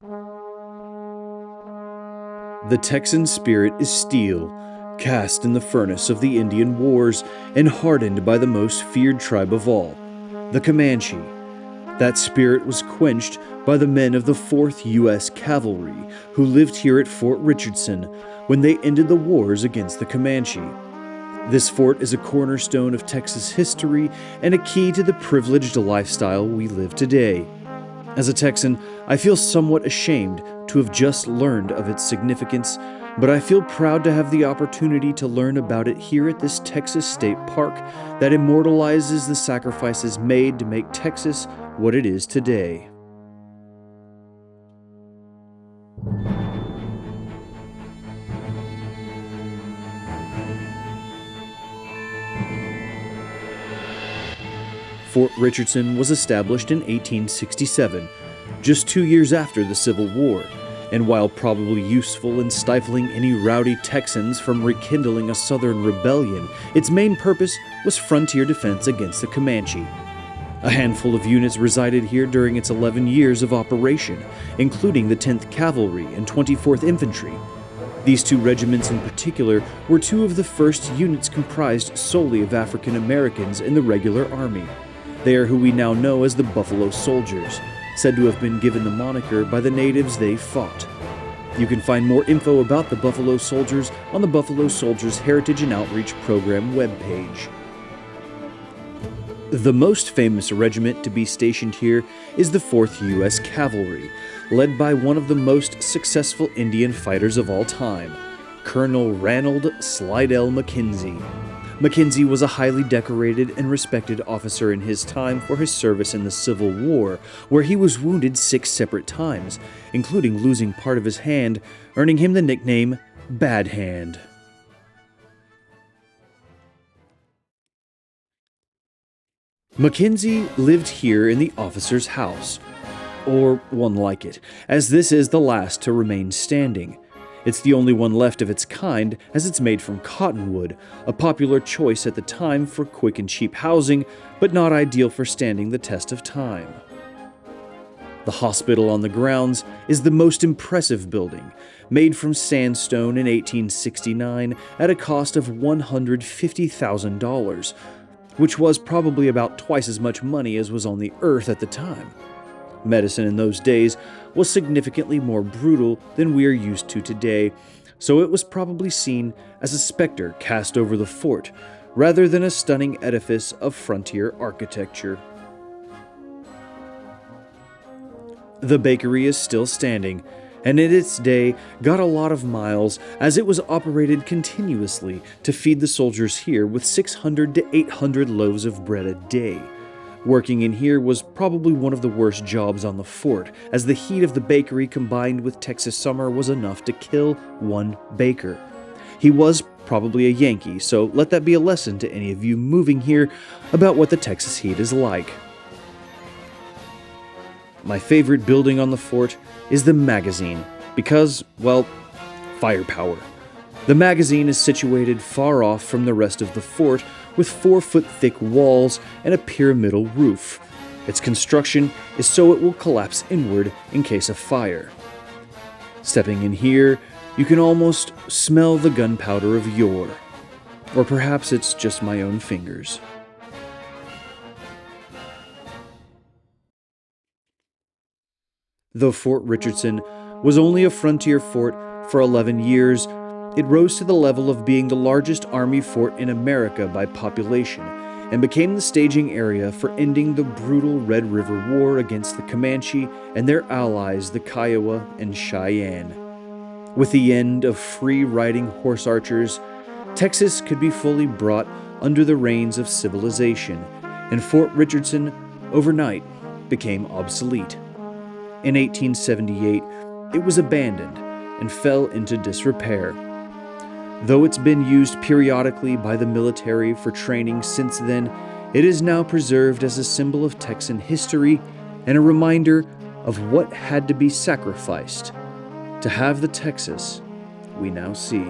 The Texan spirit is steel, cast in the furnace of the Indian Wars and hardened by the most feared tribe of all, the Comanche. That spirit was quenched by the men of the 4th U.S. Cavalry, who lived here at Fort Richardson when they ended the wars against the Comanche. This fort is a cornerstone of Texas history and a key to the privileged lifestyle we live today. As a Texan, I feel somewhat ashamed to have just learned of its significance, but I feel proud to have the opportunity to learn about it here at this Texas State Park that immortalizes the sacrifices made to make Texas what it is today. Fort Richardson was established in 1867, just 2 years after the Civil War, and while probably useful in stifling any rowdy Texans from rekindling a Southern rebellion, its main purpose was frontier defense against the Comanche. A handful of units resided here during its 11 years of operation, including the 10th Cavalry and 24th Infantry. These two regiments in particular were two of the first units comprised solely of African Americans in the regular army. They are who we now know as the Buffalo Soldiers, said to have been given the moniker by the natives they fought. You can find more info about the Buffalo Soldiers on the Buffalo Soldiers Heritage and Outreach Program webpage. The most famous regiment to be stationed here is the 4th U.S. Cavalry, led by one of the most successful Indian fighters of all time, Colonel Ranald Slidell Mackenzie. Mackenzie was a highly decorated and respected officer in his time for his service in the Civil War, where he was wounded 6 separate times, including losing part of his hand, earning him the nickname Bad Hand. Mackenzie lived here in the officer's house, or one like it, as this is the last to remain standing. It's the only one left of its kind, as it's made from cottonwood, a popular choice at the time for quick and cheap housing, but not ideal for standing the test of time. The hospital on the grounds is the most impressive building, made from sandstone in 1869 at a cost of $150,000, which was probably about twice as much money as was on the earth at the time. Medicine in those days was significantly more brutal than we are used to today, so it was probably seen as a specter cast over the fort, rather than a stunning edifice of frontier architecture. The bakery is still standing, and in its day got a lot of miles as it was operated continuously to feed the soldiers here with 600 to 800 loaves of bread a day. Working in here was probably one of the worst jobs on the fort, as the heat of the bakery combined with Texas summer was enough to kill one baker. He was probably a Yankee, so let that be a lesson to any of you moving here about what the Texas heat is like. My favorite building on the fort is the magazine, because, well, firepower. The magazine is situated far off from the rest of the fort, with 4-foot-thick walls and a pyramidal roof. Its construction is so it will collapse inward in case of fire. Stepping in here, you can almost smell the gunpowder of yore. Or perhaps it's just my own fingers. Though Fort Richardson was only a frontier fort for 11 years, it rose to the level of being the largest army fort in America by population, and became the staging area for ending the brutal Red River War against the Comanche and their allies, the Kiowa and Cheyenne. With the end of free-riding horse archers, Texas could be fully brought under the reins of civilization, and Fort Richardson, overnight, became obsolete. In 1878, it was abandoned and fell into disrepair. Though it's been used periodically by the military for training since then, it is now preserved as a symbol of Texan history and a reminder of what had to be sacrificed to have the Texas we now see.